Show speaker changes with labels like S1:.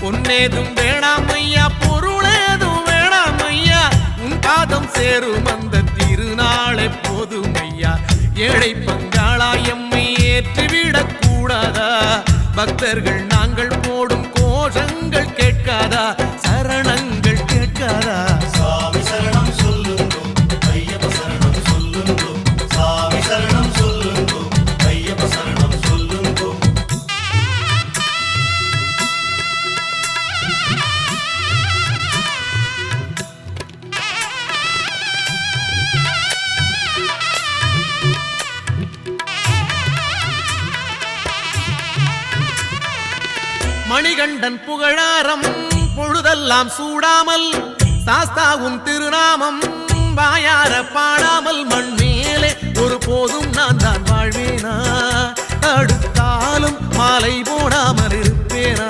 S1: பொன்னேதும் வேணாம் ஐயா, பொருளேதும் வேணாம் ஐயா, உன் பாதம் சேரும் அந்த திருநாளை போதும் ஐயா. ஏழை பங்காளா எம்மை ஏற்றிவிடக் கூடாதா? பக்தர்கள் நாங்கள் போடும் கோஷங்கள் கேட்காதா? சரணங்கள் கேட்காதா?
S2: சாமி சரணம் சொல்லுங்கோ, ஐயப்ப சரணம் சொல்லுங்கோ. சாமி சரணம் சொல்லுங்கோ, ஐயப்ப சரணம் சொல்லுங்கோ.
S1: மணிகண்டன் புகழாரம் பொழுதெல்லாம் சூடாமல், சாஸ்தாவும் திருநாமம் வாயார பாடாமல், மண் மேலே ஒரு போதும் நான் தான் வாழ்வேனா? அடுத்தாலும் மாலை போடாமல் இருப்பேனா?